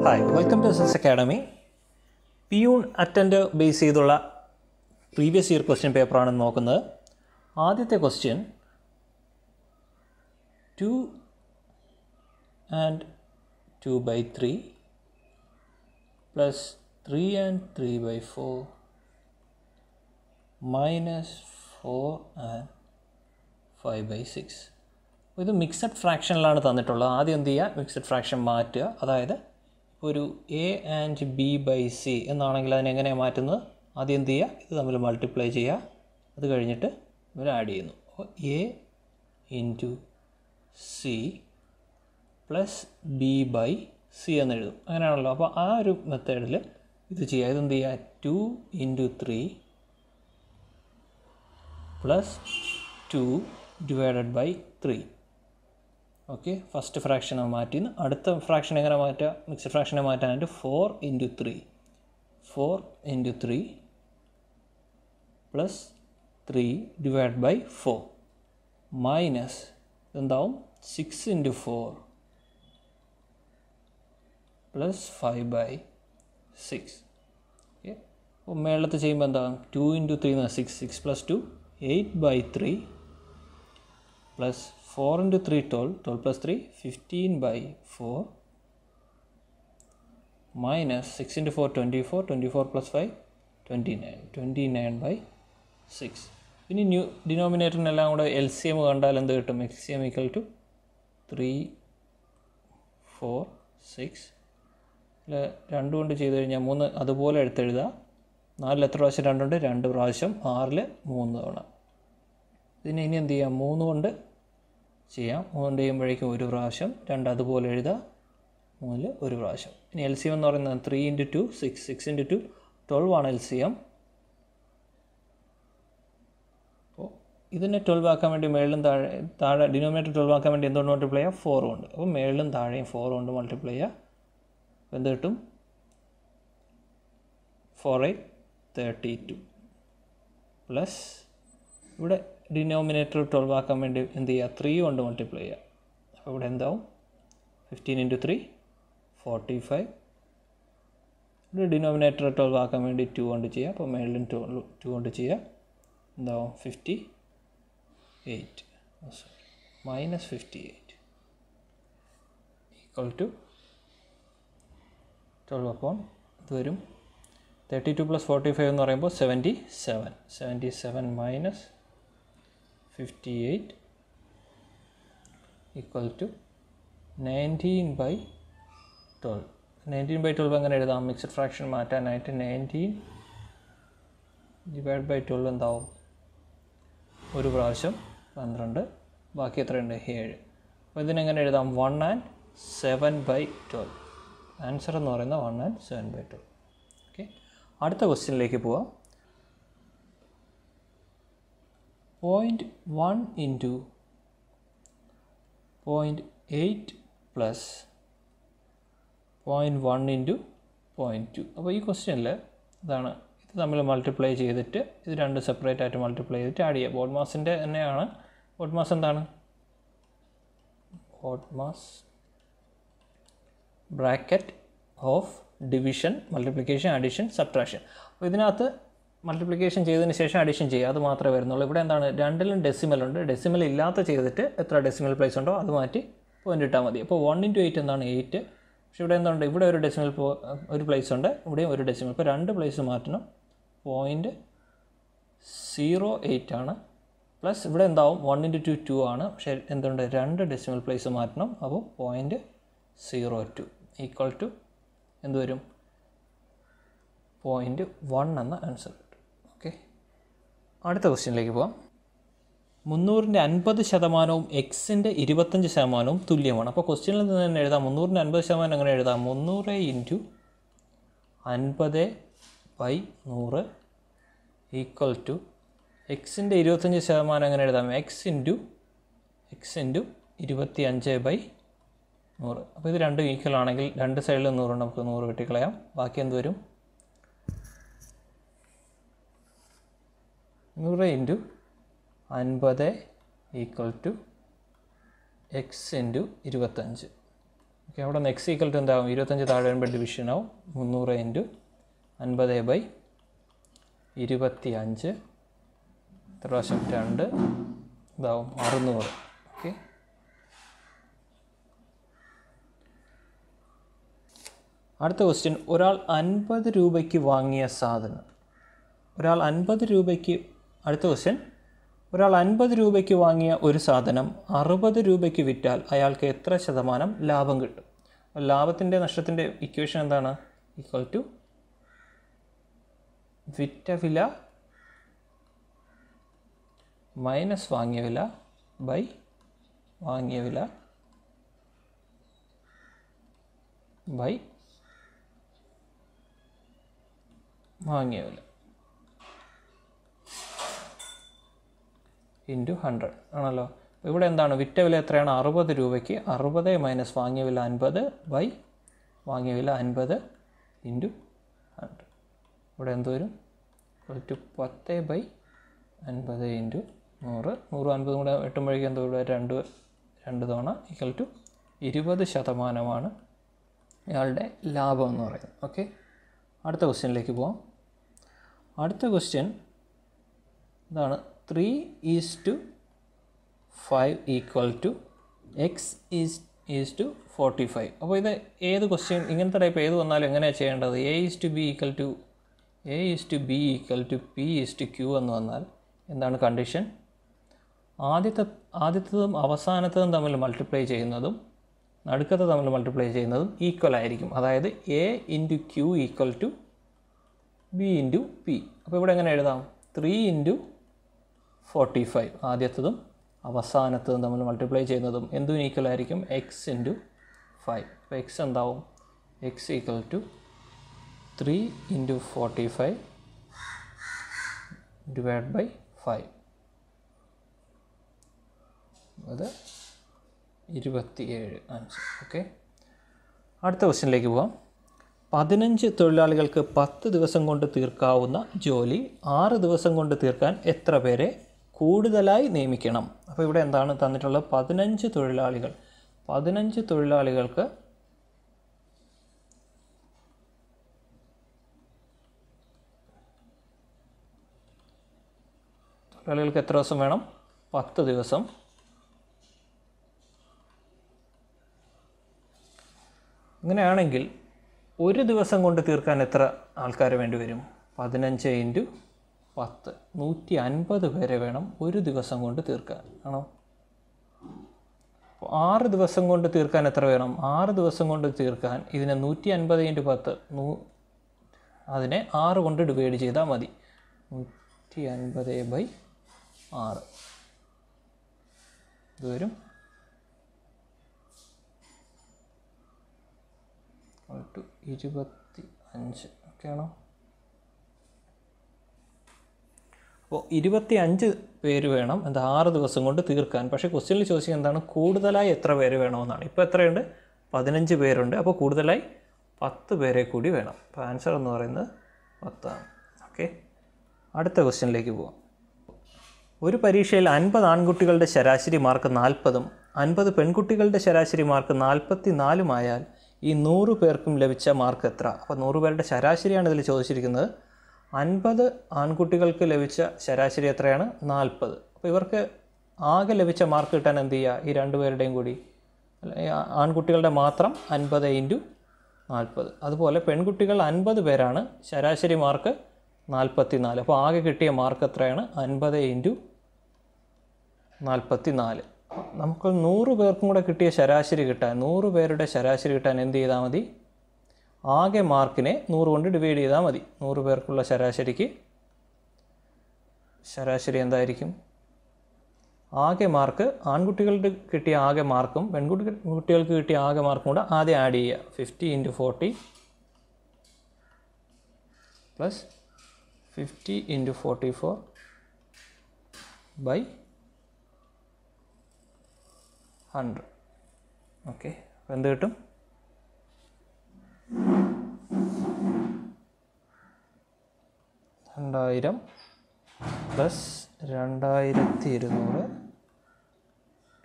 Hi, welcome to SIS Academy. Pune attender base ചെയ്തുള്ള previous year question പേപ്പറാണ് നോക്കുന്നത്. ആദ്യത്തെ question 2 and 2/3 plus 3 and 3/4 minus 4 and 5/6. ഇത് mixed ഫ്രാക്ഷനിലാണ് തന്നിട്ടുള്ളത്. ആദ്യം എന്ത് ചെയ്യുക, മിക്സഡ് ഫ്രാക്ഷൻ മാറ്റുക. അതായത് ഒരു A and B by C എന്നാണെങ്കിൽ അതിനെങ്ങനെയാണ് മാറ്റുന്നത്? ആദ്യം എന്ത് ചെയ്യുക, ഇത് തമ്മിൽ മൾട്ടിപ്ലൈ ചെയ്യുക. അത് കഴിഞ്ഞിട്ട് ഇവർ ആഡ് ചെയ്യുന്നു. അപ്പോൾ A into C plus B by C എന്നെഴുതും. അങ്ങനെയാണല്ലോ. അപ്പോൾ ആ ഒരു മെത്തേഡിൽ ഇത് ചെയ്യുക. ഇതെന്ത് ചെയ്യുക, 2 × 3 plus 2 divided by 3. Okay, first ഫ്രാക്ഷനെ മാറ്റിന്ന് അടുത്ത ഫ്രാക്ഷൻ എങ്ങനെ മാറ്റുക? മിക്സഡ് ഫ്രാക്ഷനെ മാറ്റാനായിട്ട് 4 × 3 പ്ലസ് 3 ഡിവൈഡ് ബൈ 4 മൈനസ് എന്താവും 6 × 4 പ്ലസ് 5/6. ഓക്കെ, അപ്പോൾ മേളത്ത് ചെയ്യുമ്പോൾ എന്താകും? 2 × 3 എന്ന് 6 plus 2 8/3 plus 4 × 3 12 plus 3 15/4 minus 6 × 4 24 plus 5 29/6. ഇനി ഡിനോമിനേറ്ററിനെല്ലാം കൂടെ LCM കണ്ടാൽ എന്ത് കിട്ടും? LCM = 3 4 6. രണ്ട് കൊണ്ട് ചെയ്ത് കഴിഞ്ഞാൽ 3 അതുപോലെ എടുത്തെഴുതുക. 4 എത്ര പ്രാവശ്യം 2 ഉണ്ട്? 2 പ്രാവശ്യം. 6 3 തവണ. ഇതിന് ഇനി എന്ത് ചെയ്യാം? 3 കൊണ്ട് ചെയ്യാം. 3 കൊണ്ട് ചെയ്യുമ്പോഴേക്കും 1 പ്രാവശ്യം. 2 അതുപോലെ എഴുതുക. 3 1 പ്രാവശ്യം. ഇനി LCM എന്ന് പറയുന്നത് 3 × 2 6 6 × 2 12 ആണ് LCM. അപ്പോൾ ഇതിനെ 12 ആക്കാൻ വേണ്ടി മേളിലും താഴെ ഡിനോമിനേറ്റർ 12 ആക്കാൻ വേണ്ടി എന്തുകൊണ്ട് മൾട്ടിപ്ലൈ ചെയ്യുക? 4 കൊണ്ട്. അപ്പോൾ മേളിലും താഴെയും 4 കൊണ്ട് മൾട്ടിപ്ലൈ ചെയ്യുക. അപ്പോൾ എന്ത് കിട്ടും? 4 8 32 പ്ലസ് ഇവിടെ ഡിനോമിനേറ്റർ 12 ആക്കാൻ വേണ്ടി എന്ത് ചെയ്യുക? 3 കൊണ്ട് മൾട്ടിപ്ലൈ ചെയ്യുക. അപ്പോൾ ഇവിടെ എന്താവും? 15 × 3 45. ഇവിടെ ഡിനോമിനേറ്റർ 12 ആക്കാൻ വേണ്ടി 2 കൊണ്ട് ചെയ്യുക. അപ്പോൾ മേളിലും 2 കൊണ്ട് ചെയ്യുക. എന്താവും? 58 മൈനസ് 58 ഈക്വൽ ടു 12 ഇത് വരും 32 പ്ലസ് 45 എന്ന് പറയുമ്പോൾ 77 മൈനസ് 58 ഈക്വൽ ടു 19/12. 19/12 എങ്ങനെ എഴുതാം? മിക്സഡ് ഫ്രാക്ഷൻ മാറ്റാനായിട്ട് 19 ഡിവൈഡ് ബൈ 12 എന്താവും? 1 പ്രാവശ്യം 12. ബാക്കി എത്രയുണ്ട്? 7. അപ്പോൾ ഇതിനെങ്ങനെ എഴുതാം? 1 and 7/12. ആൻസർ എന്ന് പറയുന്നത് 1 and 7/12. ഓക്കെ, അടുത്ത ക്വസ്റ്റ്യനിലേക്ക് പോവാം. 0.1 × 0.8 പ്ലസ് 0.1 × 0.2. അപ്പോൾ ഈ ക്വസ്റ്റ്യനിൽ ഇതാണ്, ഇത് തമ്മിൽ മൾട്ടിപ്ലൈ ചെയ്തിട്ട് ഇത് രണ്ട് സെപ്പറേറ്റ് ആയിട്ട് മൾട്ടിപ്ലൈ ചെയ്തിട്ട് ആഡ് ചെയ്യുക. ബോഡ് മാസിൻ്റെ തന്നെയാണ്. ബോഡ് മാസ് എന്താണ്? BODMAS bracket of division, multiplication, addition, subtraction. അപ്പോൾ ഇതിനകത്ത് മൾട്ടിപ്ലിക്കേഷൻ ചെയ്തതിന് ശേഷം അഡീഷൻ ചെയ്യുക, അത് മാത്രമേ വരുന്നുള്ളൂ. ഇവിടെ എന്താണ്? രണ്ടിലും ഡെസിമൽ ഉണ്ട്. ഡെസിമൽ ഇല്ലാത്ത ചെയ്തിട്ട് എത്ര ഡെസിമൽ പ്ലേസ് ഉണ്ടോ അത് മാറ്റി പോയിൻ്റ് ഇട്ടാൽ മതി. അപ്പോൾ 1 × 8 എന്താണ്? 8. പക്ഷേ ഇവിടെ എന്തുണ്ട്? ഇവിടെ ഒരു ഡെസിമൽ ഒരു പ്ലേസ് ഉണ്ട്, ഇവിടെയും ഒരു ഡെസിമൽ. ഇപ്പോൾ 2 പ്ലേസ് മാറ്റണം. 0.08 ആണ്. പ്ലസ് ഇവിടെ എന്താവും? 1 × 2 2 ആണ്. പക്ഷേ എന്തുണ്ട്? 2 ഡെസിമൽ പ്ലേസ് മാറ്റണം. അപ്പോൾ 0.02 ഈക്വൽ ടു എന്ത് വരും? 0.1 എന്ന ആൻസർ കിട്ടും. ഓക്കെ, അടുത്ത ക്വസ്റ്റ്യനിലേക്ക് പോകാം. 300ൻ്റെ 50% എക്സിൻ്റെ 25% തുല്യമാണ്. അപ്പോൾ ക്വസ്റ്റ്യനിൽ നിന്ന് തന്നെ എഴുതാം. 300ൻ്റെ 50% എങ്ങനെ എഴുതാം? 300 × 50/100 ഈക്വൽ ടു എക്സിൻ്റെ 25% എങ്ങനെ എഴുതാം? x × 25/100. അപ്പോൾ ഇത് രണ്ടും ഈക്വൽ ആണെങ്കിൽ രണ്ട് സൈഡിലും 100 ഉണ്ട്. നമുക്ക് 100 വെട്ടിക്കളയാം. ബാക്കി എന്ത് വരും? 100 × 50 ഈക്വൽ ടു x × 25. ഓക്കെ, അവിടെ നിന്ന് എക്സ് ഈക്വൽ ടു എന്താവും? 25 താഴെ വരുമ്പോൾ ഡിവിഷൻ ആവും. 300 ഇൻറ്റു 50/25 എത്ര പ്രാവശ്യം? 2 ഇതാവും 600. ഓക്കെ, അടുത്ത ക്വസ്റ്റ്യൻ. ഒരാൾ 50 രൂപയ്ക്ക് വാങ്ങിയ സാധനം. അടുത്ത ക്വസ്റ്റ്യൻ. ഒരാൾ 50 രൂപയ്ക്ക് വാങ്ങിയ ഒരു സാധനം 60 രൂപയ്ക്ക് വിറ്റാൽ അയാൾക്ക് എത്ര ശതമാനം ലാഭം കിട്ടും? ലാഭത്തിൻ്റെ നഷ്ടത്തിൻ്റെ ഇക്വേഷൻ എന്താണ്? ഈക്വൽ ടു വിറ്റ വില മൈനസ് വാങ്ങിയ വില ബൈ വാങ്ങിയ വില ബൈ വാങ്ങിയ വില ഇൻറ്റു 100 ആണല്ലോ. അപ്പോൾ ഇവിടെ എന്താണ്? വിറ്റ വില എത്രയാണ്? 60 രൂപയ്ക്ക് 60 മൈനസ് വാങ്ങിയ വില 50 ബൈ വാങ്ങിയ വില 50 ഇൻറ്റു 100. ഇവിടെ എന്ത് വരും? = 10/50 ഇൻറ്റു 100. 150 കൂടെ വെട്ടുമ്പോഴേക്കും എന്തോ ഇവിടെ 2 തവണ ഈക്വൽ ടു 20% ഇയാളുടെ ലാഭം എന്ന് പറയുന്നത്. ഓക്കെ, അടുത്ത ക്വസ്റ്റ്യനിലേക്ക് പോകാം. അടുത്ത ക്വസ്റ്റ്യൻ ഇതാണ്. 3:5 equal to X is to 45. അപ്പോൾ ഇത് ഏത് ക്വസ്റ്റ്യൻ ഇങ്ങനത്തെ ടൈപ്പ് ഏത് വന്നാലും എങ്ങനെയാണ് ചെയ്യേണ്ടത്? A is to B equal to P is to Q എന്ന് വന്നാൽ എന്താണ് കണ്ടീഷൻ? ആദ്യത്തതും അവസാനത്തതും തമ്മിൽ മൾട്ടിപ്ലൈ ചെയ്യുന്നതും നടുക്കത്തെ തമ്മിൽ മൾട്ടിപ്ലൈ ചെയ്യുന്നതും ഈക്വൽ ആയിരിക്കും. അതായത് A into Q equal to B into P. അപ്പോൾ ഇവിടെ എങ്ങനെ എഴുതാം? 3:45 ആദ്യത്തതും അവസാനത്തതും തമ്മിൽ മൾട്ടിപ്ലൈ ചെയ്യുന്നതും എന്തും ഈക്വൽ ആയിരിക്കും? X into 5. അപ്പോൾ എക്സ് എന്താവും? X equal to 3:45 divide by 5. അത് 27 ആൻസർ. ഓക്കെ, അടുത്ത ക്വസ്റ്റ്യനിലേക്ക് പോവാം. 15 തൊഴിലാളികൾക്ക് 10 ദിവസം കൊണ്ട് തീർക്കാവുന്ന ജോലി 6 ദിവസം കൊണ്ട് തീർക്കാൻ എത്ര പേരെ കൂടുതലായി നിയമിക്കണം? അപ്പോൾ ഇവിടെ എന്താണ് തന്നിട്ടുള്ളത്? 15 തൊഴിലാളികൾക്ക് എത്ര ദിവസം വേണം? 10 ദിവസം. അങ്ങനെയാണെങ്കിൽ ഒരു ദിവസം കൊണ്ട് തീർക്കാൻ എത്ര ആൾക്കാർ വേണ്ടി വരും? 15 ഇൻറ്റു 10 150 പേരെ വേണം ഒരു ദിവസം കൊണ്ട് തീർക്കാൻ. ആണോ? അപ്പോൾ 6 ദിവസം കൊണ്ട് തീർക്കാൻ എത്ര വേണം? 6 ദിവസം കൊണ്ട് തീർക്കാൻ ഇതിനെ 150 ഇൻറ്റു 10 അതിനെ 6 കൊണ്ട് ഡിവൈഡ് ചെയ്താൽ മതി. 150/6 ഇത് വരും 25. ഓക്കെ ആണോ? അപ്പോൾ 25 പേര് വേണം 6 ദിവസം കൊണ്ട് തീർക്കാൻ. പക്ഷേ ക്വസ്റ്റ്യനിൽ ചോദിച്ചത് എന്താണ്? കൂടുതലായി എത്ര പേര് വേണമെന്നാണ്. ഇപ്പോൾ എത്രയുണ്ട്? 15 പേരുണ്ട്. അപ്പോൾ കൂടുതലായി 10 പേരെ കൂടി വേണം. അപ്പോൾ ആൻസർ എന്ന് പറയുന്നത് 10 ആണ്. ഓക്കെ, അടുത്ത ക്വസ്റ്റ്യനിലേക്ക് പോവാം. ഒരു പരീക്ഷയിൽ 50 ആൺകുട്ടികളുടെ ശരാശരി മാർക്ക് 40ഉം 50 പെൺകുട്ടികളുടെ ശരാശരി മാർക്ക് 44ഉം ആയാൽ ഈ 100 പേർക്കും ലഭിച്ച മാർക്ക് എത്ര? അപ്പോൾ 100 പേരുടെ ശരാശരിയാണ് ഇതിൽ ചോദിച്ചിരിക്കുന്നത്. 50 ആൺകുട്ടികൾക്ക് ലഭിച്ച ശരാശരി എത്രയാണ്? 40. അപ്പോൾ ഇവർക്ക് ആകെ ലഭിച്ച മാർക്ക് കിട്ടാൻ എന്ത് ചെയ്യുക? ഈ 2 പേരുടെയും കൂടി ആൺകുട്ടികളുടെ മാത്രം 50 ഇൻറ്റു 40. അതുപോലെ പെൺകുട്ടികൾ 50 പേരാണ്, ശരാശരി മാർക്ക് 44. അപ്പോൾ ആകെ കിട്ടിയ മാർക്ക് എത്രയാണ്? 50 ഇൻറ്റു 44. നമുക്ക് 100 പേർക്കും കൂടെ കിട്ടിയ ശരാശരി കിട്ടാൻ 100 പേരുടെ ശരാശരി കിട്ടാൻ എന്ത് ചെയ്താൽ മതി? ആകെ മാർക്കിനെ 100 കൊണ്ട് ഡിവൈഡ് ചെയ്താൽ മതി. 100 പേർക്കുള്ള ശരാശരി എന്തായിരിക്കും? ആകെ മാർക്ക് ആൺകുട്ടികൾക്ക് കിട്ടിയ ആകെ മാർക്കും പെൺകുട്ടികൾക്ക് കിട്ടിയ ആകെ മാർക്കും കൂടെ ആദ്യം ആഡ് ചെയ്യുക. 50 into 40 plus 50 into 44 by 100. Okay, അപ്പോൾ എന്ത് കിട്ടും? 2000 പ്ലസ് 2200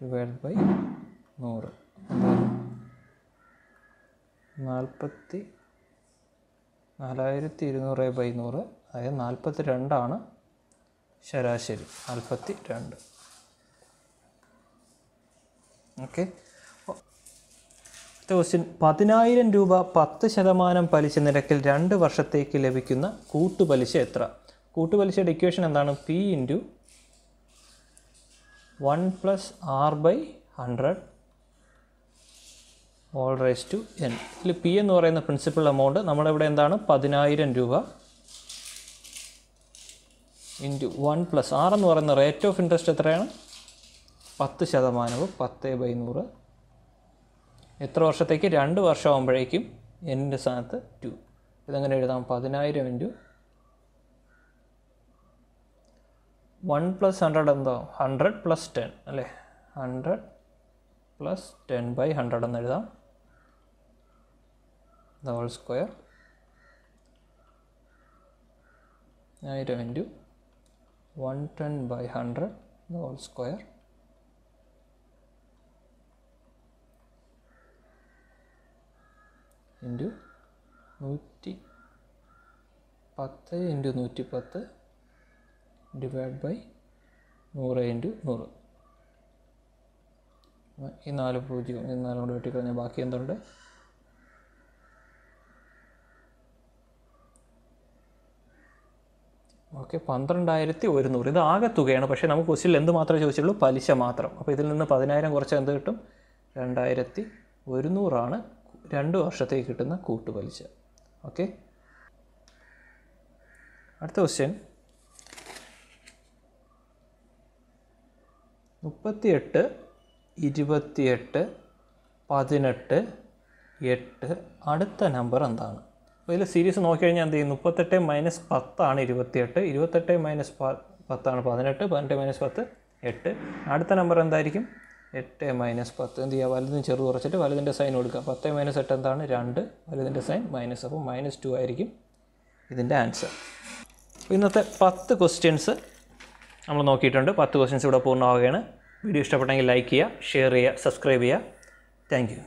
ഡിവൈഡ് ബൈ 100. 44,200/100, അതായത് 42 ശരാശരി. 42. ഓക്കെ. അടുത്ത ക്വസ്റ്റ്യൻ, 10,000 രൂപ 10% പലിശ നിരക്കിൽ 2 വർഷത്തേക്ക് ലഭിക്കുന്ന കൂട്ടുപലിശ എത്ര? കൂട്ടുപലിശയുടെ ഇക്വേഷൻ എന്താണ്? P × 1 + R/100 all raised to n. ഇതിൽ P എന്ന് പറയുന്ന പ്രിൻസിപ്പൽ എമൗണ്ട് നമ്മളിവിടെ എന്താണ്? 10,000 രൂപ ഇൻറ്റു 1 + R എന്ന് പറയുന്ന റേറ്റ് ഓഫ് ഇൻട്രസ്റ്റ് എത്രയാണ്? 10%. 10/100. എത്ര വർഷത്തേക്ക്? 2 വർഷമാകുമ്പോഴേക്കും എൻ്റെ സ്ഥാനത്ത് 2. ഇതെങ്ങനെ എഴുതാം? 10,000 × 1 + 100 എന്തോ? 100 + 10 അല്ലേ? 100 + 10/100 എന്ന് എഴുതാം. the whole square. 1000 × 110/100 the whole square. Into 110 × 110 divide by 100 × 100. ഈ 4 0 ഈ 4 കൊണ്ട് വെട്ടിക്കളഞ്ഞാൽ ബാക്കി എന്തുണ്ട്? ഓക്കെ, 12,100. ഇത് ആകെ തുകയാണ്. പക്ഷേ നമുക്ക് ക്വസ്റ്റ്യനിൽ എന്ത് മാത്രമേ ചോദിച്ചുള്ളൂ? പലിശ മാത്രം. അപ്പോൾ ഇതിൽ നിന്ന് 10,000 കുറച്ച് എന്ത് കിട്ടും? 2,100 2 വർഷത്തേക്ക് കിട്ടുന്ന കൂട്ടുപലിശ. ഓക്കെ. അടുത്ത ക്വസ്റ്റ്യൻ, 38, 28, 18, 8 അടുത്ത നമ്പർ എന്താണ്? അപ്പോൾ ഇതിൽ സീരീസ് നോക്കിക്കഴിഞ്ഞാൽ എന്ത് ചെയ്യും? 38 - 10 28, 28 - 10 18, 18 - 10 8. അടുത്ത നമ്പർ എന്തായിരിക്കും? 8 - 10. എന്ത് ചെയ്യുക? വലുതിന് ചെറു കുറച്ചിട്ട് വലുതിൻ്റെ സൈൻ കൊടുക്കുക. 10 - 8 എന്താണ്? 2. വലുതിൻ്റെ സൈൻ മൈനസ്. അപ്പോൾ -2 ആയിരിക്കും ഇതിൻ്റെ ആൻസർ. അപ്പോൾ ഇന്നത്തെ 10 ക്വസ്റ്റ്യൻസ് നമ്മൾ നോക്കിയിട്ടുണ്ട്. 10 ക്വസ്റ്റ്യൻസ് ഇവിടെ പൂർണ്ണമാവുകയാണ്. വീഡിയോ ഇഷ്ടപ്പെട്ടെങ്കിൽ ലൈക്ക് ചെയ്യുക, ഷെയർ ചെയ്യുക, സബ്സ്ക്രൈബ് ചെയ്യുക. Thank you.